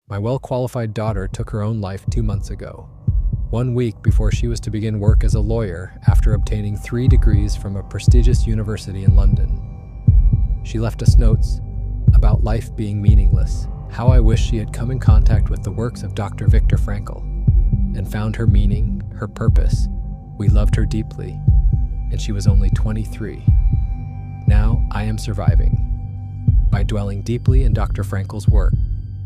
My well-qualified daughter took her own life 2 months ago, 1 week before she was to begin work as a lawyer after obtaining 3 degrees from a prestigious university in London. She left us notes about life being meaningless, how I wish she had come in contact with the works of Dr. Viktor Frankl and found her meaning, her purpose. We loved her deeply, and she was only 23. Now I am surviving by dwelling deeply in Dr. Frankl's work,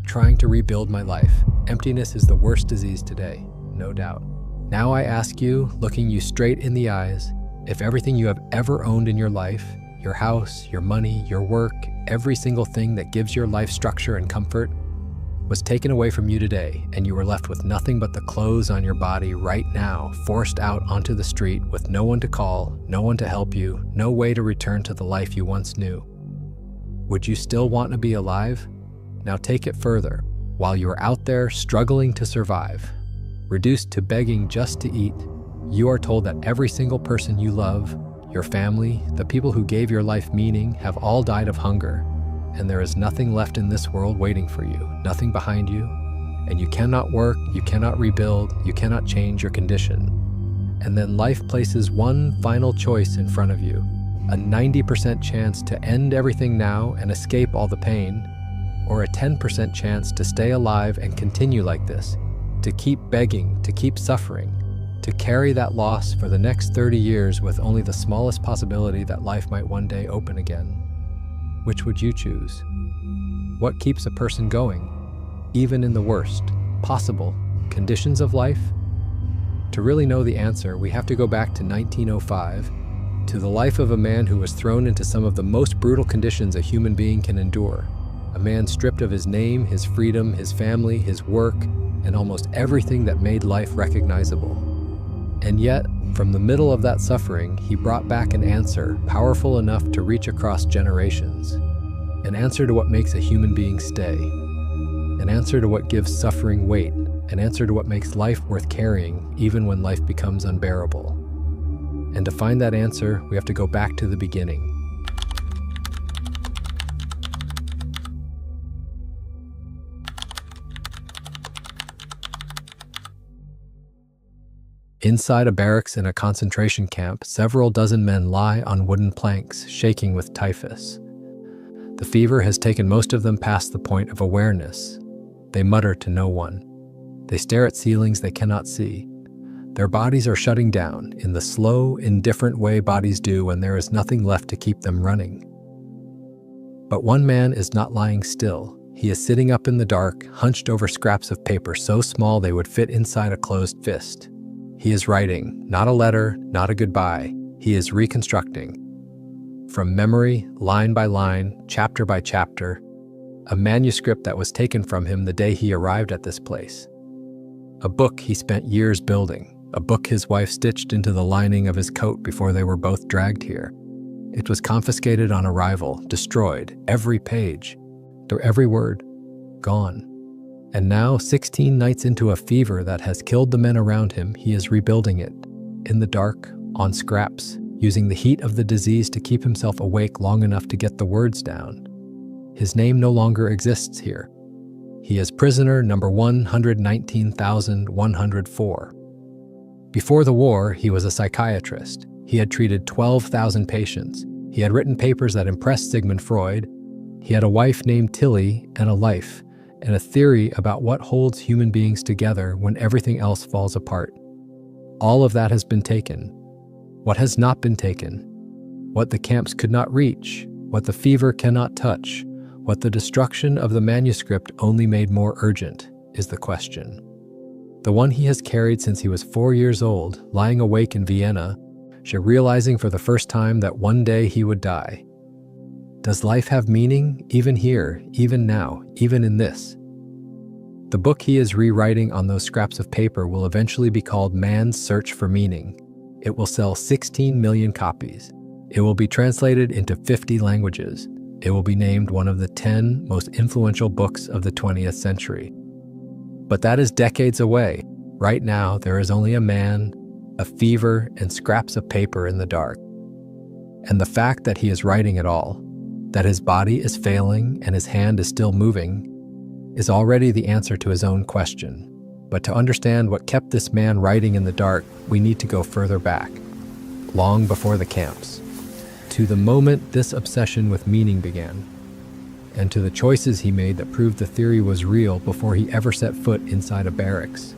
trying to rebuild my life. Emptiness is the worst disease today, no doubt. Now I ask you, looking you straight in the eyes, if everything you have ever owned in your life, your house, your money, your work, every single thing that gives your life structure and comfort, was taken away from you today, and you were left with nothing but the clothes on your body right now, forced out onto the street with no one to call, no one to help you, no way to return to the life you once knew. Would you still want to be alive? Now take it further. While you are out there struggling to survive, reduced to begging just to eat, you are told that every single person you love, your family, the people who gave your life meaning, have all died of hunger, and there is nothing left in this world waiting for you, nothing behind you, and you cannot work, you cannot rebuild, you cannot change your condition. And then life places one final choice in front of you, a 90% chance to end everything now and escape all the pain, or a 10% chance to stay alive and continue like this, to keep begging, to keep suffering, to carry that loss for the next 30 years with only the smallest possibility that life might one day open again. Which would you choose? What keeps a person going, even in the worst possible conditions of life? To really know the answer, we have to go back to 1905, to the life of a man who was thrown into some of the most brutal conditions a human being can endure. A man stripped of his name, his freedom, his family, his work, and almost everything that made life recognizable. And yet, from the middle of that suffering, he brought back an answer powerful enough to reach across generations. An answer to what makes a human being stay. An answer to what gives suffering weight. An answer to what makes life worth carrying, even when life becomes unbearable. And to find that answer, we have to go back to the beginning. Inside a barracks in a concentration camp, several dozen men lie on wooden planks, shaking with typhus. The fever has taken most of them past the point of awareness. They mutter to no one. They stare at ceilings they cannot see. Their bodies are shutting down in the slow, indifferent way bodies do when there is nothing left to keep them running. But one man is not lying still. He is sitting up in the dark, hunched over scraps of paper so small they would fit inside a closed fist. He is writing, not a letter, not a goodbye. He is reconstructing. From memory, line by line, chapter by chapter, a manuscript that was taken from him the day he arrived at this place. A book he spent years building, a book his wife stitched into the lining of his coat before they were both dragged here. It was confiscated on arrival, destroyed, every page, every word, gone. And now, 16 nights into a fever that has killed the men around him, he is rebuilding it, in the dark, on scraps, using the heat of the disease to keep himself awake long enough to get the words down. His name no longer exists here. He is prisoner number 119,104. Before the war, he was a psychiatrist. He had treated 12,000 patients. He had written papers that impressed Sigmund Freud. He had a wife named Tilly and a life, and a theory about what holds human beings together when everything else falls apart. All of that has been taken. What has not been taken? What the camps could not reach, what the fever cannot touch, what the destruction of the manuscript only made more urgent, is the question. The one he has carried since he was 4 years old, lying awake in Vienna, realizing for the first time that one day he would die. Does life have meaning, even here, even now, even in this? The book he is rewriting on those scraps of paper will eventually be called Man's Search for Meaning. It will sell 16 million copies. It will be translated into 50 languages. It will be named one of the 10 most influential books of the 20th century. But that is decades away. Right now, there is only a man, a fever, and scraps of paper in the dark. And the fact that he is writing it all, that his body is failing and his hand is still moving, is already the answer to his own question. But to understand what kept this man writing in the dark, we need to go further back, long before the camps, to the moment this obsession with meaning began, and to the choices he made that proved the theory was real before he ever set foot inside a barracks.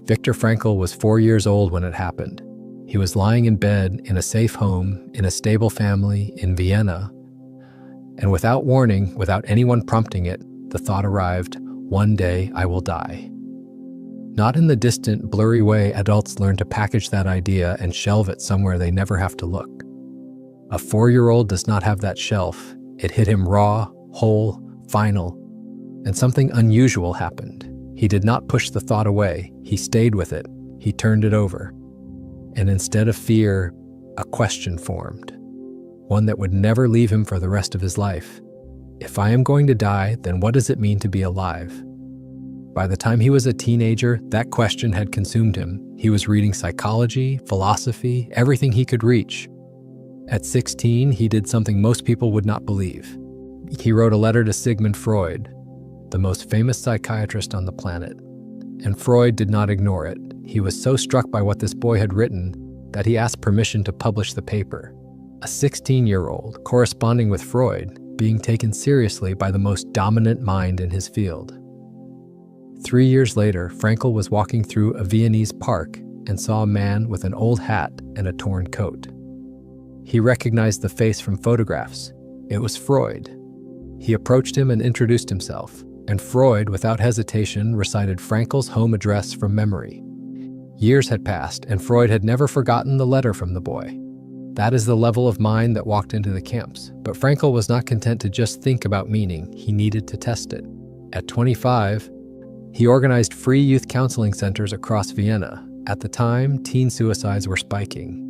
Viktor Frankl was 4 years old when it happened. He was lying in bed in a safe home, in a stable family in Vienna, and without warning, without anyone prompting it, the thought arrived, one day I will die. Not in the distant, blurry way adults learn to package that idea and shelve it somewhere they never have to look. A 4-year-old does not have that shelf. It hit him raw, whole, final, and something unusual happened. He did not push the thought away. He stayed with it. He turned it over. And instead of fear, a question formed, one that would never leave him for the rest of his life. If I am going to die, then what does it mean to be alive? By the time he was a teenager, that question had consumed him. He was reading psychology, philosophy, everything he could reach. At 16, he did something most people would not believe. He wrote a letter to Sigmund Freud, the most famous psychiatrist on the planet. And Freud did not ignore it. He was so struck by what this boy had written that he asked permission to publish the paper. A 16-year-old, corresponding with Freud, being taken seriously by the most dominant mind in his field. 3 years later, Frankl was walking through a Viennese park and saw a man with an old hat and a torn coat. He recognized the face from photographs. It was Freud. He approached him and introduced himself, and Freud, without hesitation, recited Frankl's home address from memory. Years had passed, and Freud had never forgotten the letter from the boy. That is the level of mind that walked into the camps. But Frankl was not content to just think about meaning. He needed to test it. At 25, he organized free youth counseling centers across Vienna. At the time, teen suicides were spiking,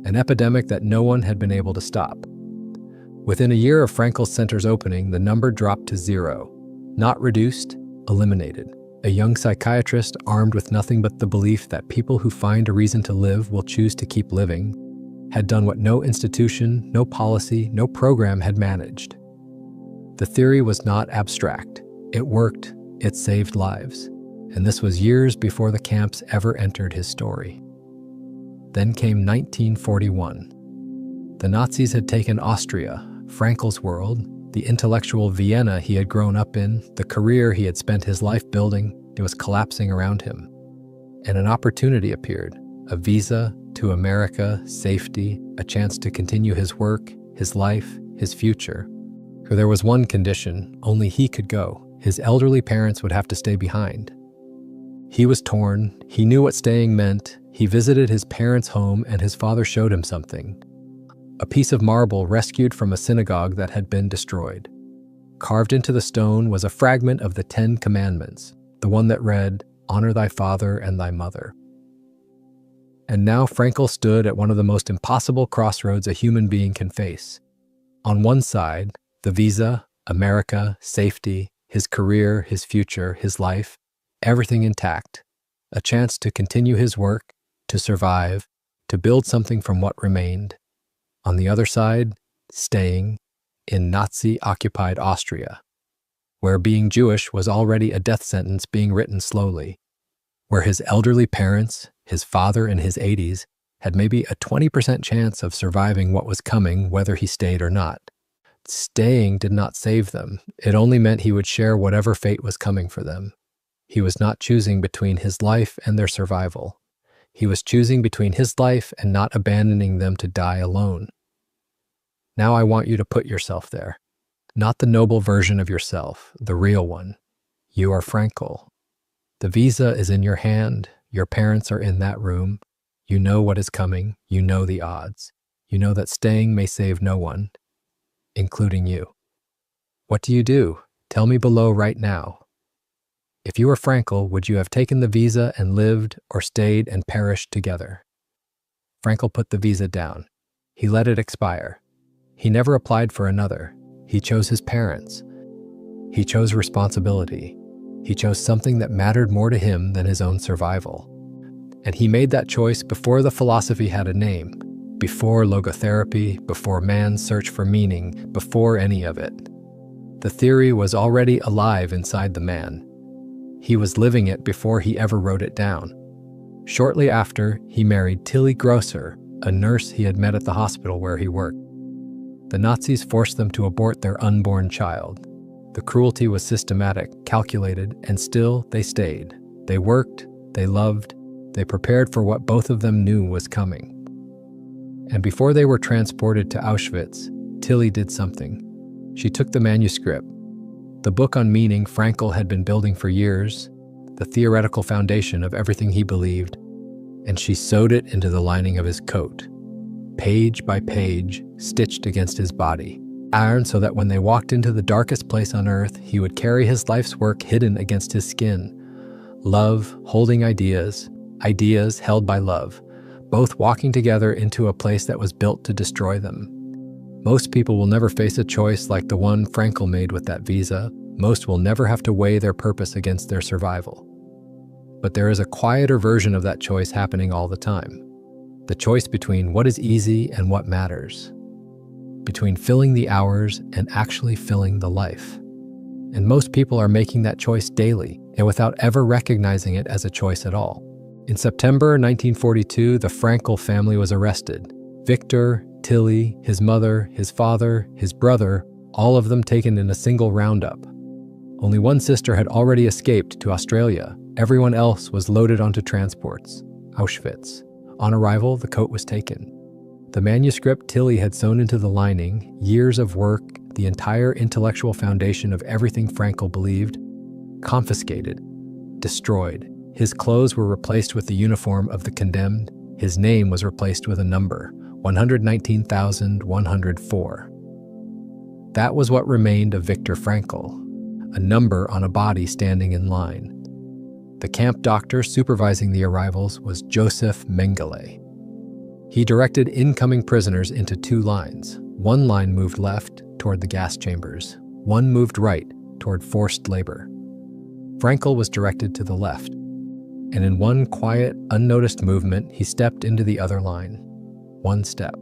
an epidemic that no one had been able to stop. Within a year of Frankl's center's opening, the number dropped to 0. Not reduced, eliminated. A young psychiatrist armed with nothing but the belief that people who find a reason to live will choose to keep living, had done what no institution, no policy, no program had managed. The theory was not abstract. It worked. It saved lives, and this was years before the camps ever entered his story. Then came 1941. The Nazis had taken Austria, Frankl's world, the intellectual Vienna he had grown up in, the career he had spent his life building. It was collapsing around him. And an opportunity appeared, a visa to America, safety, a chance to continue his work, his life, his future. For there was one condition, only he could go. His elderly parents would have to stay behind. He was torn. He knew what staying meant. He visited his parents' home and his father showed him something. A piece of marble rescued from a synagogue that had been destroyed. Carved into the stone was a fragment of the 10 Commandments, the one that read, "Honor thy father and thy mother." And now Frankl stood at one of the most impossible crossroads a human being can face. On one side, the visa, America, safety, his career, his future, his life, everything intact. A chance to continue his work, to survive, to build something from what remained. On the other side, staying in Nazi-occupied Austria, where being Jewish was already a death sentence being written slowly, where his elderly parents, his father in his 80s, had maybe a 20% chance of surviving what was coming whether he stayed or not. Staying did not save them. It only meant he would share whatever fate was coming for them. He was not choosing between his life and their survival. He was choosing between his life and not abandoning them to die alone. Now I want you to put yourself there. Not the noble version of yourself, the real one. You are Frankl. The visa is in your hand. Your parents are in that room. You know what is coming. You know the odds. You know that staying may save no one, including you. What do you do? Tell me below right now. If you were Frankl, would you have taken the visa and lived, or stayed and perished together? Frankl put the visa down. He let it expire. He never applied for another. He chose his parents. He chose responsibility. He chose something that mattered more to him than his own survival. And he made that choice before the philosophy had a name, before logotherapy, before man's search for meaning, before any of it. The theory was already alive inside the man. He was living it before he ever wrote it down. Shortly after, he married Tilly Grosser, a nurse he had met at the hospital where he worked. The Nazis forced them to abort their unborn child. The cruelty was systematic, calculated, and still they stayed. They worked, they loved, they prepared for what both of them knew was coming. And before they were transported to Auschwitz, Tilly did something. She took the manuscript, the book on meaning Frankl had been building for years, the theoretical foundation of everything he believed, and she sewed it into the lining of his coat, page by page, stitched against his body, ironed so that when they walked into the darkest place on earth, he would carry his life's work hidden against his skin. Love holding ideas, ideas held by love, both walking together into a place that was built to destroy them. Most people will never face a choice like the one Frankl made with that visa. Most will never have to weigh their purpose against their survival. But there is a quieter version of that choice happening all the time. The choice between what is easy and what matters. Between filling the hours and actually filling the life. And most people are making that choice daily and without ever recognizing it as a choice at all. In September 1942, the Frankl family was arrested. Viktor, Tilly, his mother, his father, his brother, all of them taken in a single roundup. Only one sister had already escaped to Australia. Everyone else was loaded onto transports. Auschwitz. On arrival, the coat was taken. The manuscript Tilly had sewn into the lining, years of work, the entire intellectual foundation of everything Frankl believed, confiscated, destroyed. His clothes were replaced with the uniform of the condemned. His name was replaced with a number, 119,104. That was what remained of Viktor Frankl, a number on a body standing in line. The camp doctor supervising the arrivals was Joseph Mengele. He directed incoming prisoners into two lines. One line moved left toward the gas chambers. One moved right toward forced labor. Frankl was directed to the left, and in one quiet, unnoticed movement, he stepped into the other line. One step.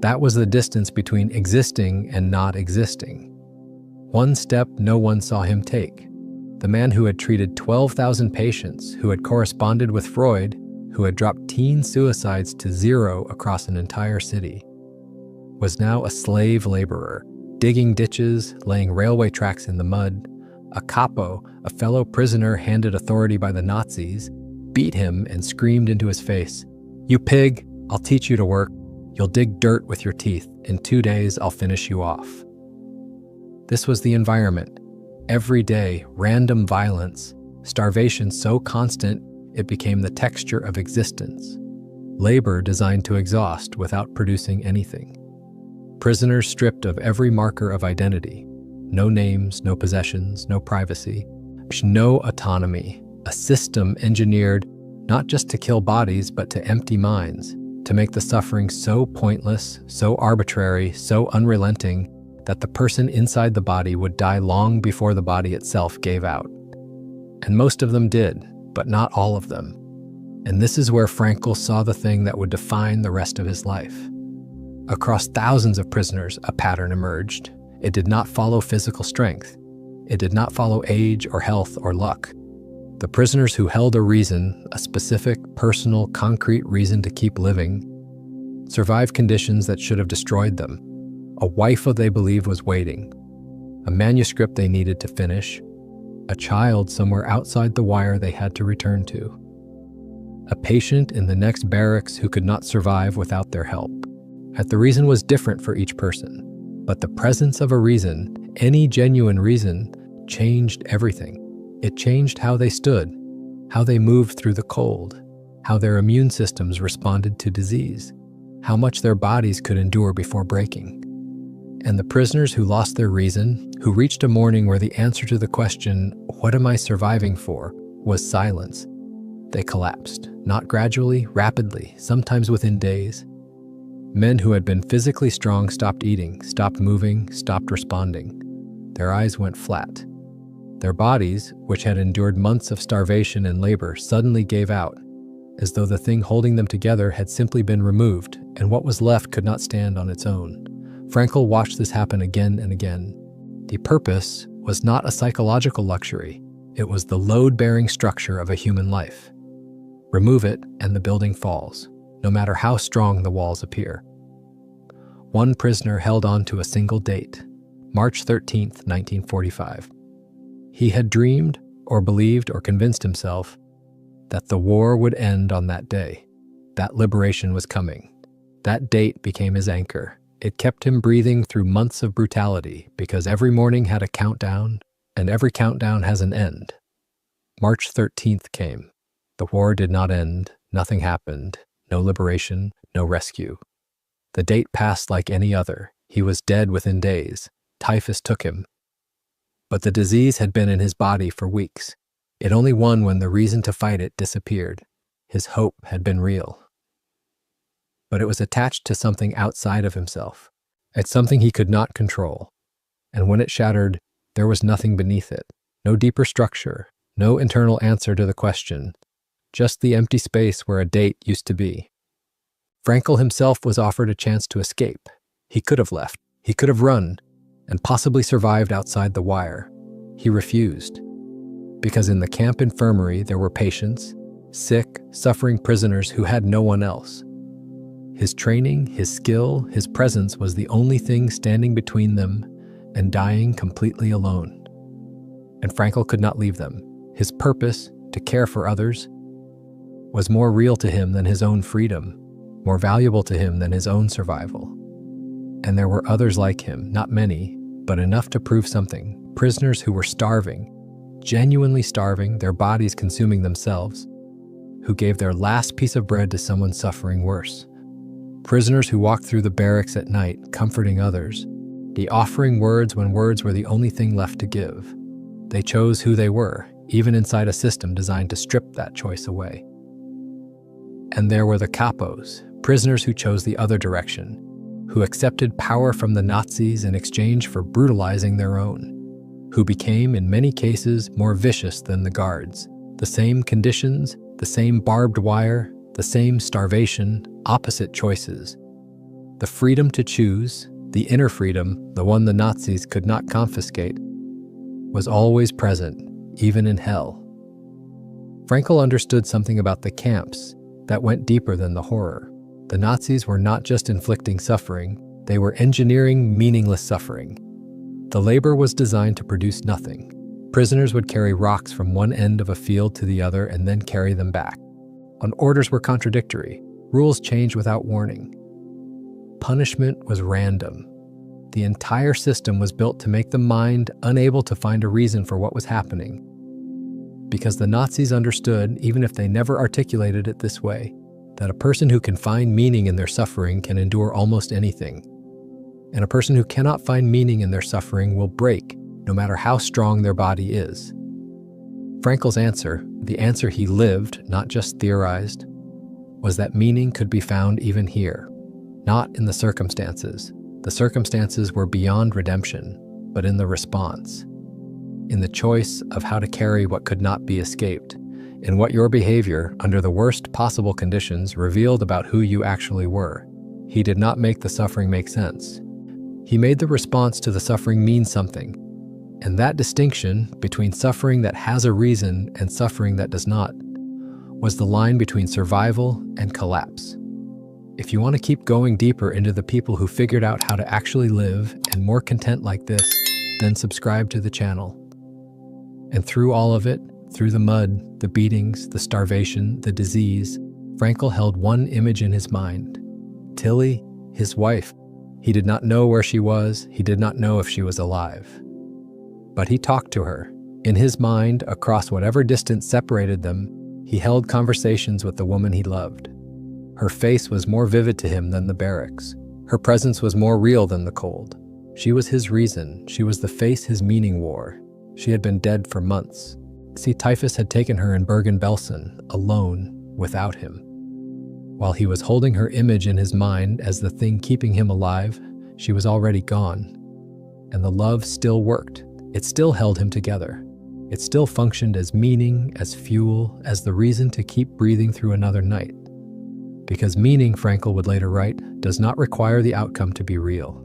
That was the distance between existing and not existing. One step no one saw him take. The man who had treated 12,000 patients, who had corresponded with Freud, who had dropped teen suicides to zero across an entire city, was now a slave laborer, digging ditches, laying railway tracks in the mud. A capo, a fellow prisoner handed authority by the Nazis, beat him and screamed into his face, "You pig, I'll teach you to work. You'll dig dirt with your teeth. In 2 days, I'll finish you off." This was the environment. Every day, random violence, starvation so constant it became the texture of existence. Labor designed to exhaust without producing anything. Prisoners stripped of every marker of identity. No names, no possessions, no privacy, no autonomy. A system engineered not just to kill bodies, but to empty minds, to make the suffering so pointless, so arbitrary, so unrelenting, that the person inside the body would die long before the body itself gave out. And most of them did, but not all of them. And this is where Frankl saw the thing that would define the rest of his life. Across thousands of prisoners, a pattern emerged. It did not follow physical strength. It did not follow age or health or luck. The prisoners who held a reason, a specific, personal, concrete reason to keep living, survived conditions that should have destroyed them. A wife they believed was waiting. A manuscript they needed to finish. A child somewhere outside the wire they had to return to. A patient in the next barracks who could not survive without their help. And the reason was different for each person. But the presence of a reason, any genuine reason, changed everything. It changed how they stood, how they moved through the cold, how their immune systems responded to disease, how much their bodies could endure before breaking. And the prisoners who lost their reason, who reached a morning where the answer to the question, "What am I surviving for?" was silence. They collapsed, not gradually, rapidly, sometimes within days. Men who had been physically strong stopped eating, stopped moving, stopped responding. Their eyes went flat. Their bodies, which had endured months of starvation and labor, suddenly gave out, as though the thing holding them together had simply been removed, and what was left could not stand on its own. Frankl watched this happen again and again. The purpose was not a psychological luxury. It was the load-bearing structure of a human life. Remove it, and the building falls, no matter how strong the walls appear. One prisoner held on to a single date, March 13th, 1945. He had dreamed, or believed, or convinced himself that the war would end on that day. That liberation was coming. That date became his anchor. It kept him breathing through months of brutality, because every morning had a countdown, and every countdown has an end. March 13th came. The war did not end. Nothing happened. No liberation, no rescue. The date passed like any other. He was dead within days. Typhus took him. But the disease had been in his body for weeks. It only won when the reason to fight it disappeared. His hope had been real. But it was attached to something outside of himself. It's something he could not control. And when it shattered, there was nothing beneath it. No deeper structure, no internal answer to the question. Just the empty space where a date used to be. Frankl himself was offered a chance to escape. He could have left. He could have run, and possibly survived outside the wire. He refused. Because in the camp infirmary there were patients, sick, suffering prisoners who had no one else. His training, his skill, his presence was the only thing standing between them and dying completely alone. And Frankl could not leave them. His purpose, to care for others, was more real to him than his own freedom, more valuable to him than his own survival. And there were others like him, not many, but enough to prove something. Prisoners who were starving, genuinely starving, their bodies consuming themselves, who gave their last piece of bread to someone suffering worse. Prisoners who walked through the barracks at night, comforting others, offering words when words were the only thing left to give. They chose who they were, even inside a system designed to strip that choice away. And there were the capos, prisoners who chose the other direction, who accepted power from the Nazis in exchange for brutalizing their own, who became, in many cases, more vicious than the guards. The same conditions, the same barbed wire, the same starvation, opposite choices. The freedom to choose, the inner freedom, the one the Nazis could not confiscate, was always present, even in hell. Frankl understood something about the camps that went deeper than the horror. The Nazis were not just inflicting suffering, they were engineering meaningless suffering. The labor was designed to produce nothing. Prisoners would carry rocks from one end of a field to the other and then carry them back. And orders were contradictory. Rules changed without warning. Punishment was random. The entire system was built to make the mind unable to find a reason for what was happening. Because the Nazis understood, even if they never articulated it this way, that a person who can find meaning in their suffering can endure almost anything. And a person who cannot find meaning in their suffering will break, no matter how strong their body is. Frankl's answer, the answer he lived, not just theorized, was that meaning could be found even here, not in the circumstances. The circumstances were beyond redemption, but in the response, in the choice of how to carry what could not be escaped, in what your behavior, under the worst possible conditions, revealed about who you actually were. He did not make the suffering make sense. He made the response to the suffering mean something. And that distinction between suffering that has a reason and suffering that does not was the line between survival and collapse. If you want to keep going deeper into the people who figured out how to actually live and more content like this, then subscribe to the channel. And through all of it, through the mud, the beatings, the starvation, the disease, Frankl held one image in his mind. Tilly, his wife. He did not know where she was. He did not know if she was alive. But he talked to her. In his mind, across whatever distance separated them, he held conversations with the woman he loved. Her face was more vivid to him than the barracks. Her presence was more real than the cold. She was his reason. She was the face his meaning wore. She had been dead for months. See, typhus had taken her in Bergen-Belsen, alone, without him. While he was holding her image in his mind as the thing keeping him alive, she was already gone. And the love still worked. It still held him together. It still functioned as meaning, as fuel, as the reason to keep breathing through another night. Because meaning, Frankl would later write, does not require the outcome to be real.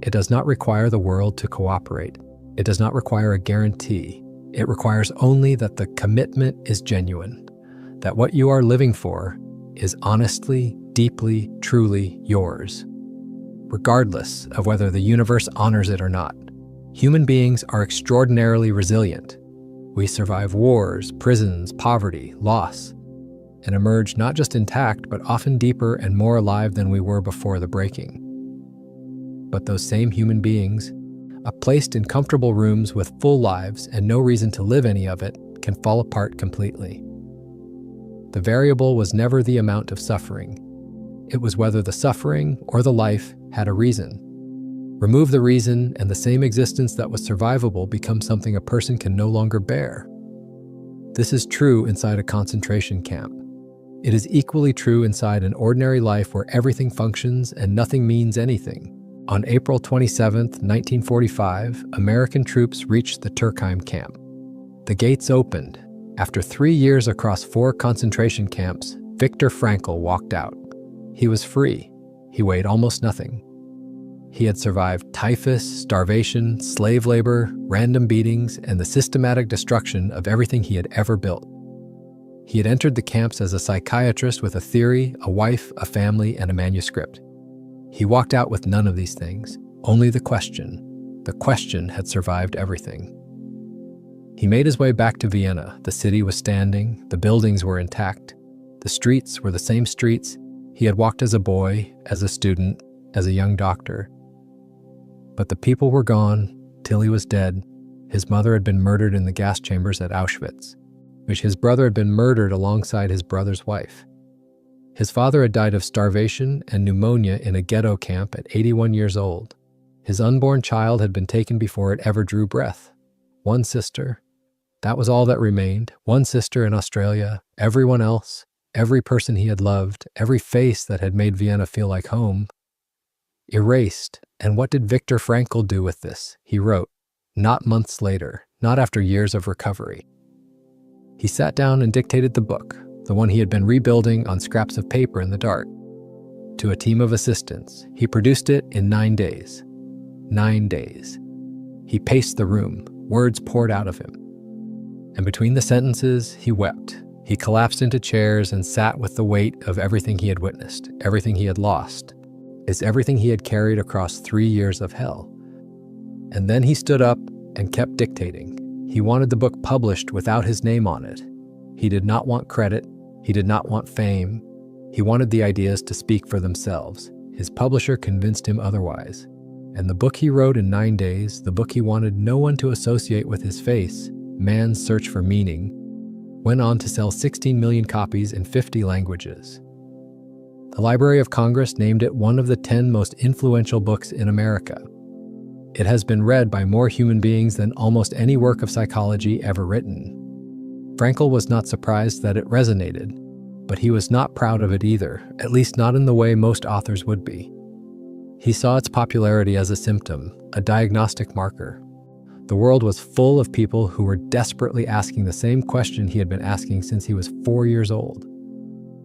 It does not require the world to cooperate. It does not require a guarantee. It requires only that the commitment is genuine, that what you are living for is honestly, deeply, truly yours, regardless of whether the universe honors it or not. Human beings are extraordinarily resilient. We survive wars, prisons, poverty, loss, and emerge not just intact, but often deeper and more alive than we were before the breaking. But those same human beings, placed in comfortable rooms with full lives and no reason to live any of it, can fall apart completely. The variable was never the amount of suffering. It was whether the suffering or the life had a reason. Remove the reason, and the same existence that was survivable becomes something a person can no longer bear. This is true inside a concentration camp. It is equally true inside an ordinary life where everything functions and nothing means anything. On April 27, 1945, American troops reached the Turkheim camp. The gates opened. After 3 years across 4 concentration camps, Viktor Frankl walked out. He was free. He weighed almost nothing. He had survived typhus, starvation, slave labor, random beatings, and the systematic destruction of everything he had ever built. He had entered the camps as a psychiatrist with a theory, a wife, a family, and a manuscript. He walked out with none of these things, only the question. The question had survived everything. He made his way back to Vienna. The city was standing, the buildings were intact. The streets were the same streets he had walked as a boy, as a student, as a young doctor. But the people were gone. Till he was dead. His mother had been murdered in the gas chambers at Auschwitz, which his brother had been murdered alongside his brother's wife. His father had died of starvation and pneumonia in a ghetto camp at 81 years old. His unborn child had been taken before it ever drew breath. One sister. That was all that remained. One sister in Australia. Everyone else, every person he had loved, every face that had made Vienna feel like home, erased. And what did Viktor Frankl do with this? He wrote, not months later, not after years of recovery. He sat down and dictated the book, the one he had been rebuilding on scraps of paper in the dark, to a team of assistants. He produced it in 9 days. 9 days. He paced the room, words poured out of him. And between the sentences, he wept. He collapsed into chairs and sat with the weight of everything he had witnessed, everything he had lost, is everything he had carried across 3 years of hell. And then he stood up and kept dictating. He wanted the book published without his name on it. He did not want credit. He did not want fame. He wanted the ideas to speak for themselves. His publisher convinced him otherwise. And the book he wrote in 9 days, the book he wanted no one to associate with his face, Man's Search for Meaning, went on to sell 16 million copies in 50 languages. The Library of Congress named it one of the 10 most influential books in America. It has been read by more human beings than almost any work of psychology ever written. Frankl was not surprised that it resonated, but he was not proud of it either, at least not in the way most authors would be. He saw its popularity as a symptom, a diagnostic marker. The world was full of people who were desperately asking the same question he had been asking since he was 4 years old.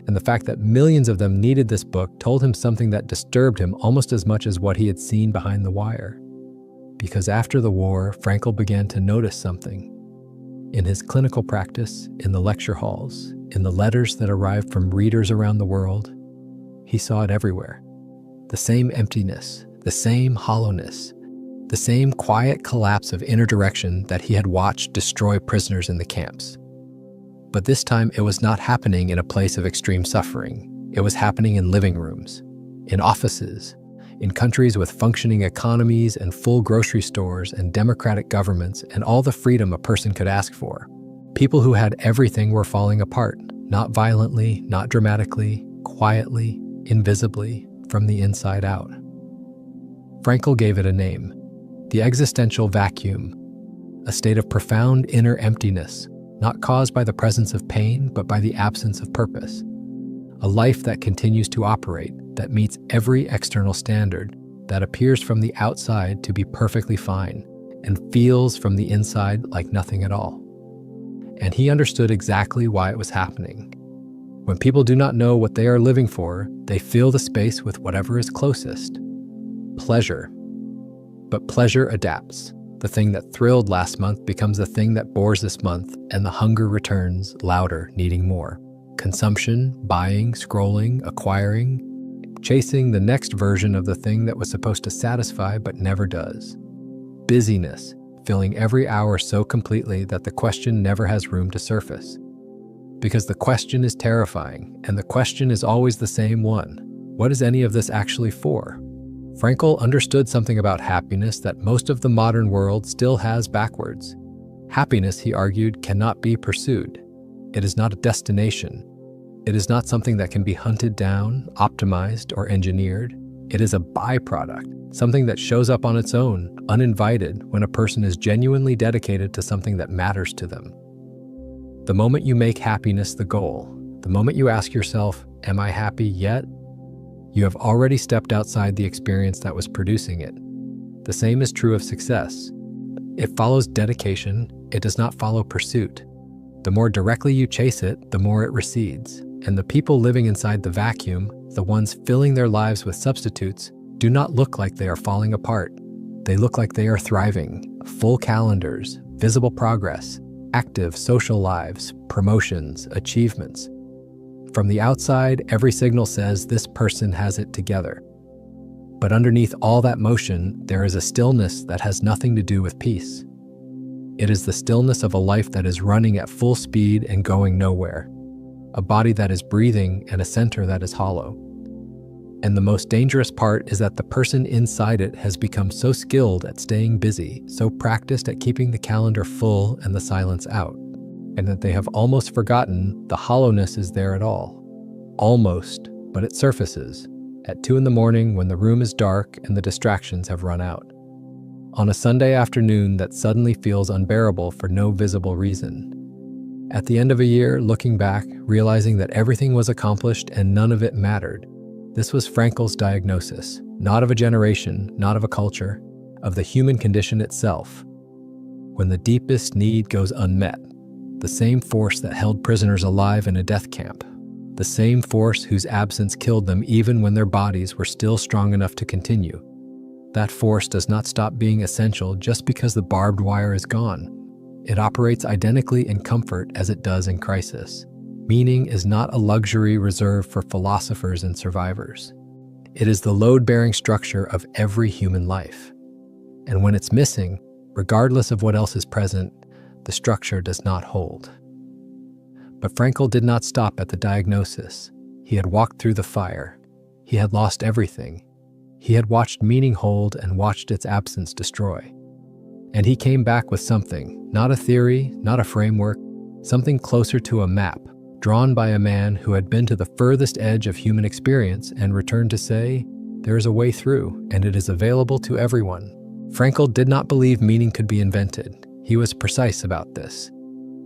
And the fact that millions of them needed this book told him something that disturbed him almost as much as what he had seen behind the wire. Because after the war, Frankl began to notice something. In his clinical practice, in the lecture halls, in the letters that arrived from readers around the world, he saw it everywhere. The same emptiness, the same hollowness, the same quiet collapse of inner direction that he had watched destroy prisoners in the camps. But this time it was not happening in a place of extreme suffering. It was happening in living rooms, in offices, in countries with functioning economies and full grocery stores and democratic governments and all the freedom a person could ask for. People who had everything were falling apart, not violently, not dramatically, quietly, invisibly, from the inside out. Frankl gave it a name, the existential vacuum, a state of profound inner emptiness, not caused by the presence of pain, but by the absence of purpose. A life that continues to operate, that meets every external standard, that appears from the outside to be perfectly fine, and feels from the inside like nothing at all. And he understood exactly why it was happening. When people do not know what they are living for, they fill the space with whatever is closest. Pleasure. But pleasure adapts. The thing that thrilled last month becomes the thing that bores this month, and the hunger returns, louder, needing more. Consumption, buying, scrolling, acquiring, chasing the next version of the thing that was supposed to satisfy but never does. Busyness, filling every hour so completely that the question never has room to surface. Because the question is terrifying, and the question is always the same one. What is any of this actually for? Frankl understood something about happiness that most of the modern world still has backwards. Happiness, he argued, cannot be pursued. It is not a destination. It is not something that can be hunted down, optimized, or engineered. It is a byproduct, something that shows up on its own, uninvited, when a person is genuinely dedicated to something that matters to them. The moment you make happiness the goal, the moment you ask yourself, "Am I happy yet?" you have already stepped outside the experience that was producing it. The same is true of success. It follows dedication, it does not follow pursuit. The more directly you chase it, the more it recedes. And the people living inside the vacuum, the ones filling their lives with substitutes, do not look like they are falling apart. They look like they are thriving. Full calendars, visible progress, active social lives, promotions, achievements. From the outside, every signal says this person has it together. But underneath all that motion, there is a stillness that has nothing to do with peace. It is the stillness of a life that is running at full speed and going nowhere. A body that is breathing and a center that is hollow. And the most dangerous part is that the person inside it has become so skilled at staying busy, so practiced at keeping the calendar full and the silence out, and that they have almost forgotten the hollowness is there at all. Almost, but it surfaces at 2 a.m. when the room is dark and the distractions have run out. On a Sunday afternoon that suddenly feels unbearable for no visible reason. At the end of a year, looking back, realizing that everything was accomplished and none of it mattered. This was Frankl's diagnosis, not of a generation, not of a culture, of the human condition itself. When the deepest need goes unmet, the same force that held prisoners alive in a death camp, the same force whose absence killed them even when their bodies were still strong enough to continue. That force does not stop being essential just because the barbed wire is gone. It operates identically in comfort as it does in crisis. Meaning is not a luxury reserved for philosophers and survivors. It is the load-bearing structure of every human life. And when it's missing, regardless of what else is present, the structure does not hold. But Frankl did not stop at the diagnosis. He had walked through the fire. He had lost everything. He had watched meaning hold and watched its absence destroy. And he came back with something, not a theory, not a framework, something closer to a map, drawn by a man who had been to the furthest edge of human experience and returned to say, there is a way through, and it is available to everyone. Frankl did not believe meaning could be invented. He was precise about this.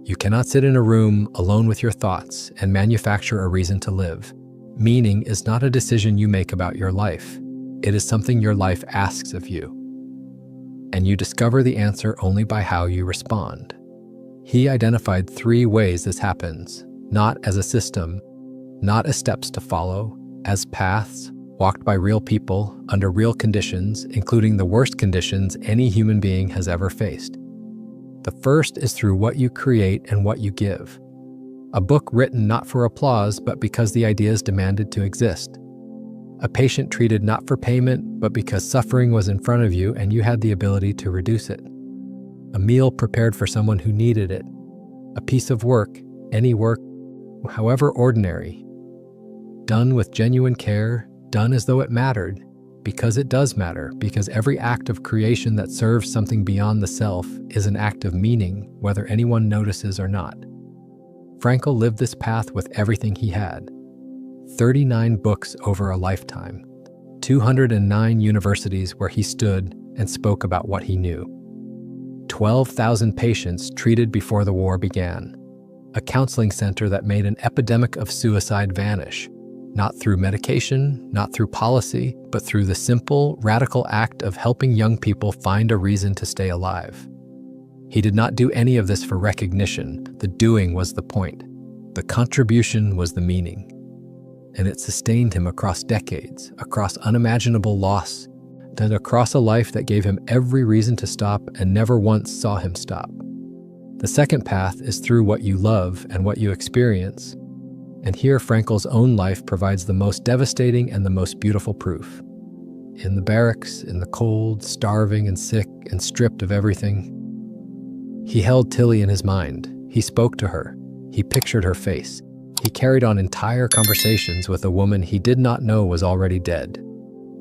You cannot sit in a room alone with your thoughts and manufacture a reason to live. Meaning is not a decision you make about your life. It is something your life asks of you. And you discover the answer only by how you respond. He identified 3 ways this happens, not as a system, not as steps to follow, as paths walked by real people under real conditions, including the worst conditions any human being has ever faced. The first is through what you create and what you give. A book written not for applause, but because the ideas demanded to exist. A patient treated not for payment, but because suffering was in front of you and you had the ability to reduce it. A meal prepared for someone who needed it. A piece of work, any work, however ordinary. Done with genuine care, done as though it mattered, because it does matter, because every act of creation that serves something beyond the self is an act of meaning, whether anyone notices or not. Frankl lived this path with everything he had. 39 books over a lifetime, 209 universities where he stood and spoke about what he knew, 12,000 patients treated before the war began, a counseling center that made an epidemic of suicide vanish, not through medication, not through policy, but through the simple, radical act of helping young people find a reason to stay alive. He did not do any of this for recognition. The doing was the point. The contribution was the meaning. And it sustained him across decades, across unimaginable loss, and across a life that gave him every reason to stop and never once saw him stop. The second path is through what you love and what you experience. And here Frankl's own life provides the most devastating and the most beautiful proof. In the barracks, in the cold, starving and sick and stripped of everything, he held Tilly in his mind. He spoke to her. He pictured her face. He carried on entire conversations with a woman he did not know was already dead.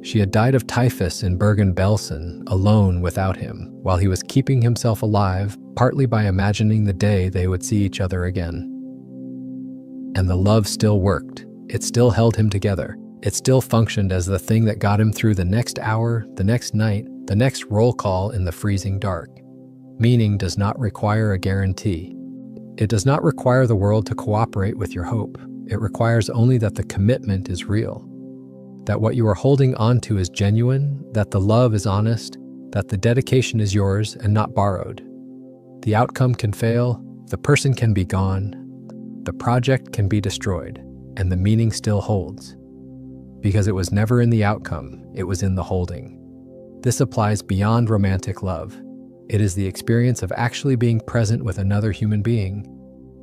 She had died of typhus in Bergen-Belsen, alone without him, while he was keeping himself alive, partly by imagining the day they would see each other again. And the love still worked. It still held him together. It still functioned as the thing that got him through the next hour, the next night, the next roll call in the freezing dark. Meaning does not require a guarantee. It does not require the world to cooperate with your hope. It requires only that the commitment is real, that what you are holding on to is genuine, that the love is honest, that the dedication is yours and not borrowed. The outcome can fail, the person can be gone, the project can be destroyed, and the meaning still holds. Because it was never in the outcome, it was in the holding. This applies beyond romantic love. It is the experience of actually being present with another human being,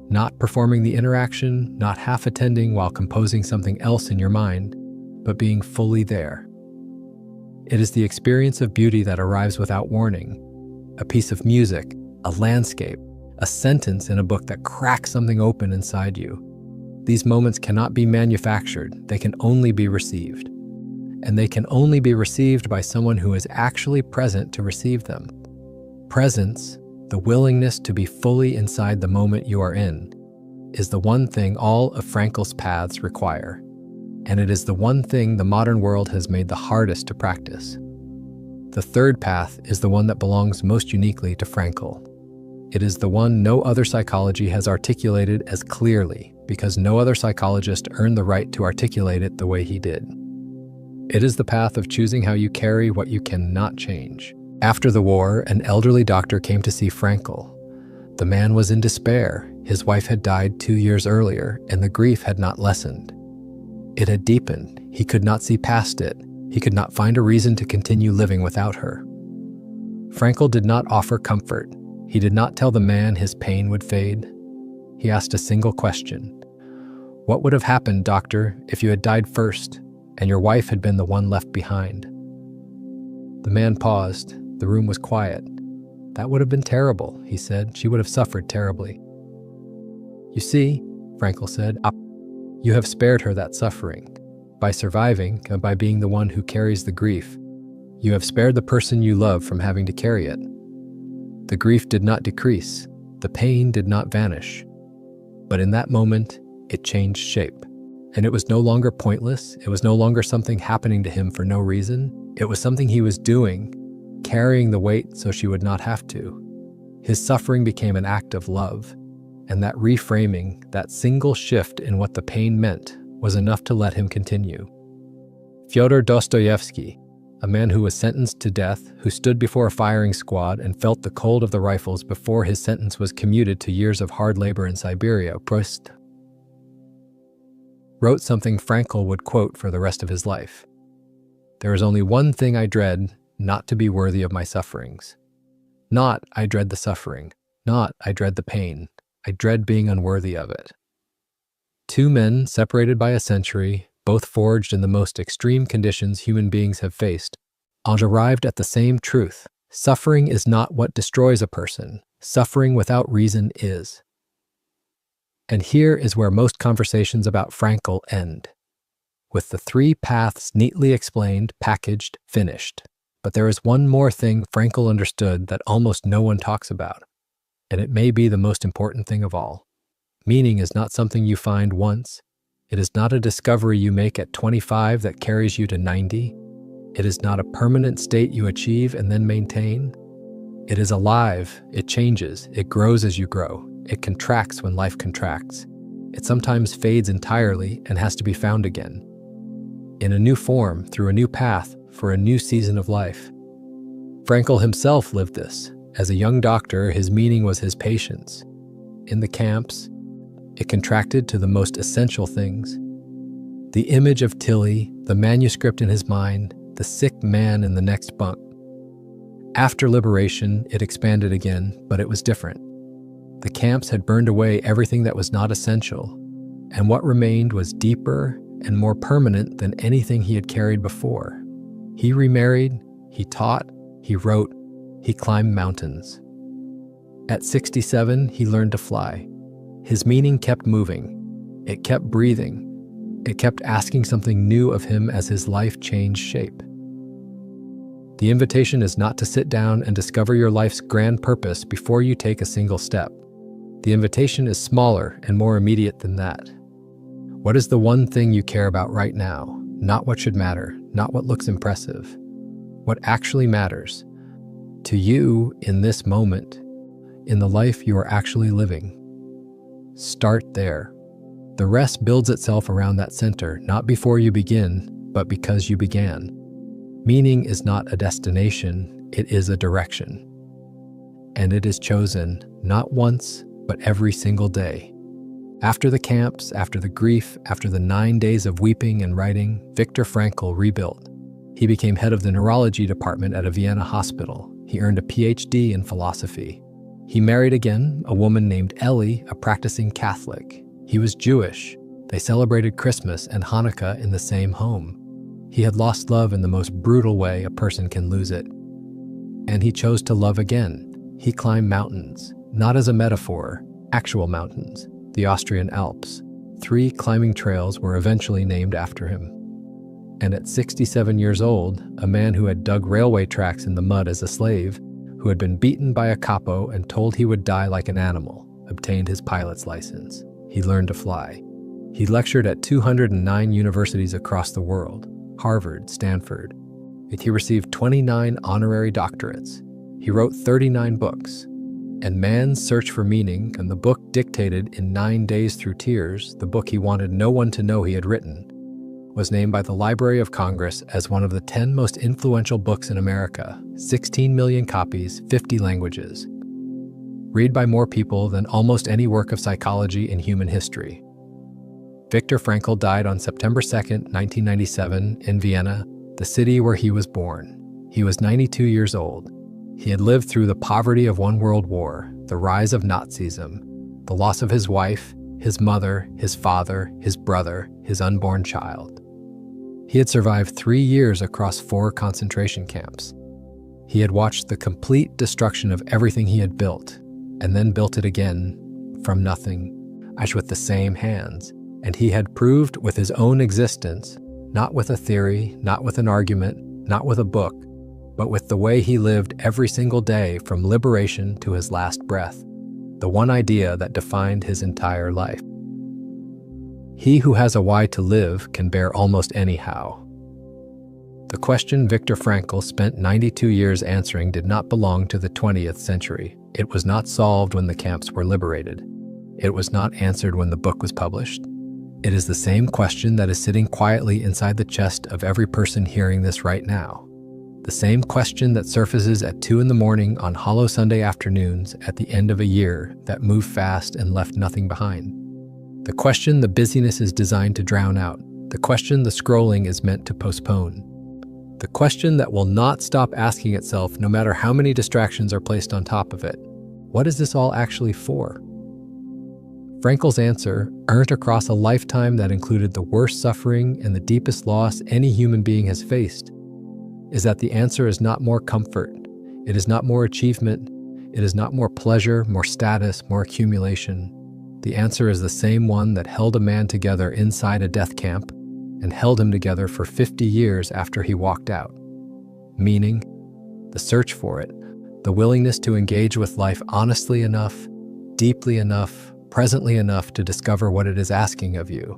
not performing the interaction, not half attending while composing something else in your mind, but being fully there. It is the experience of beauty that arrives without warning. A piece of music, a landscape, a sentence in a book that cracks something open inside you. These moments cannot be manufactured, they can only be received. And they can only be received by someone who is actually present to receive them. Presence, the willingness to be fully inside the moment you are in, is the one thing all of Frankl's paths require. And it is the one thing the modern world has made the hardest to practice. The third path is the one that belongs most uniquely to Frankl. It is the one no other psychology has articulated as clearly, because no other psychologist earned the right to articulate it the way he did. It is the path of choosing how you carry what you cannot change. After the war, an elderly doctor came to see Frankl. The man was in despair. His wife had died 2 years earlier, and the grief had not lessened. It had deepened. He could not see past it. He could not find a reason to continue living without her. Frankl did not offer comfort. He did not tell the man his pain would fade. He asked a single question. What would have happened, doctor, if you had died first, and your wife had been the one left behind? The man paused. The room was quiet. That would have been terrible, he said. She would have suffered terribly. You see, Frankl said, you have spared her that suffering. By surviving, and by being the one who carries the grief, you have spared the person you love from having to carry it. The grief did not decrease. The pain did not vanish. But in that moment, it changed shape. And it was no longer pointless. It was no longer something happening to him for no reason. It was something he was doing, carrying the weight so she would not have to. His suffering became an act of love. And that reframing, that single shift in what the pain meant, was enough to let him continue. Fyodor Dostoevsky, a man who was sentenced to death, who stood before a firing squad and felt the cold of the rifles before his sentence was commuted to years of hard labor in Siberia, Proust, wrote something Frankl would quote for the rest of his life. There is only one thing I dread, not to be worthy of my sufferings. Not I dread the suffering, not I dread the pain. I dread being unworthy of it. Two men separated by a century, both forged in the most extreme conditions human beings have faced, arrived at the same truth. Suffering is not what destroys a person. Suffering without reason is. And here is where most conversations about Frankl end, with the three paths neatly explained, packaged, finished. But there is one more thing Frankl understood that almost no one talks about. And it may be the most important thing of all. Meaning is not something you find once. It is not a discovery you make at 25 that carries you to 90. It is not a permanent state you achieve and then maintain. It is alive, it changes, it grows as you grow. It contracts when life contracts. It sometimes fades entirely and has to be found again. In a new form, through a new path, for a new season of life. Frankl himself lived this. As a young doctor, his meaning was his patience. In the camps, it contracted to the most essential things. The image of Tilly, the manuscript in his mind, the sick man in the next bunk. After liberation, it expanded again, but it was different. The camps had burned away everything that was not essential, and what remained was deeper and more permanent than anything he had carried before. He remarried, he taught, he wrote, he climbed mountains. At 67, he learned to fly. His meaning kept moving. It kept breathing. It kept asking something new of him as his life changed shape. The invitation is not to sit down and discover your life's grand purpose before you take a single step. The invitation is smaller and more immediate than that. What is the one thing you care about right now? Not what should matter, not what looks impressive. What actually matters to you in this moment, in the life you are actually living. Start there. The rest builds itself around that center, not before you begin, but because you began. Meaning is not a destination, it is a direction. And it is chosen not once, but every single day. After the camps, after the grief, after the 9 days of weeping and writing, Viktor Frankl rebuilt. He became head of the neurology department at a Vienna hospital. He earned a PhD in philosophy. He married again, a woman named Ellie, a practicing Catholic. He was Jewish. They celebrated Christmas and Hanukkah in the same home. He had lost love in the most brutal way a person can lose it. And he chose to love again. He climbed mountains, not as a metaphor, actual mountains, the Austrian Alps. 3 climbing trails were eventually named after him. And at 67 years old, a man who had dug railway tracks in the mud as a slave, who had been beaten by a capo and told he would die like an animal, obtained his pilot's license. He learned to fly. He lectured at 209 universities across the world, Harvard, Stanford. He received 29 honorary doctorates. He wrote 39 books. And Man's Search for Meaning, and the book dictated in 9 days through tears, the book he wanted no one to know he had written, was named by the Library of Congress as one of the 10 most influential books in America, 16 million copies, 50 languages. Read by more people than almost any work of psychology in human history. Viktor Frankl died on September 2, 1997, in Vienna, the city where he was born. He was 92 years old. He had lived through the poverty of one world war, the rise of Nazism, the loss of his wife, his mother, his father, his brother, his unborn child. He had survived 3 years across 4 concentration camps. He had watched the complete destruction of everything he had built, and then built it again from nothing, as with the same hands. And he had proved with his own existence, not with a theory, not with an argument, not with a book, but with the way he lived every single day from liberation to his last breath, the one idea that defined his entire life. He who has a why to live can bear almost any how. The question Viktor Frankl spent 92 years answering did not belong to the 20th century. It was not solved when the camps were liberated. It was not answered when the book was published. It is the same question that is sitting quietly inside the chest of every person hearing this right now. The same question that surfaces at 2 a.m. on hollow Sunday afternoons at the end of a year that moved fast and left nothing behind. The question the busyness is designed to drown out. The question the scrolling is meant to postpone. The question that will not stop asking itself no matter how many distractions are placed on top of it. What is this all actually for? Frankl's answer, earned across a lifetime that included the worst suffering and the deepest loss any human being has faced, is that the answer is not more comfort, it is not more achievement, it is not more pleasure, more status, more accumulation. The answer is the same one that held a man together inside a death camp and held him together for 50 years after he walked out. Meaning, the search for it, the willingness to engage with life honestly enough, deeply enough, presently enough to discover what it is asking of you.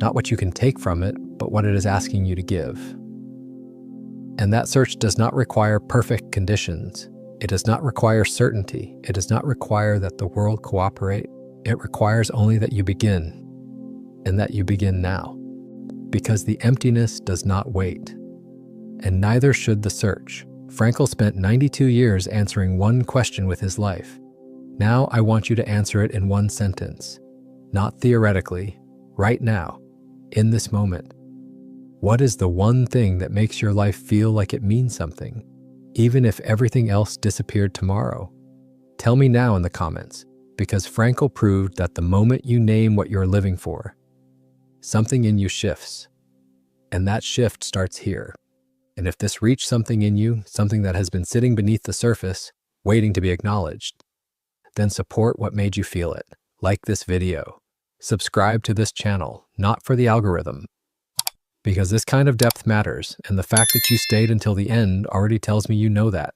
Not what you can take from it, but what it is asking you to give. And that search does not require perfect conditions. It does not require certainty. It does not require that the world cooperate. It requires only that you begin, and that you begin now. Because the emptiness does not wait. And neither should the search. Frankl spent 92 years answering one question with his life. Now I want you to answer it in one sentence. Not theoretically, right now, in this moment. What is the one thing that makes your life feel like it means something, even if everything else disappeared tomorrow? Tell me now in the comments, because Frankl proved that the moment you name what you're living for, something in you shifts. And that shift starts here. And if this reached something in you, something that has been sitting beneath the surface, waiting to be acknowledged, then support what made you feel it. Like this video. Subscribe to this channel, not for the algorithm, because this kind of depth matters, and the fact that you stayed until the end already tells me you know that.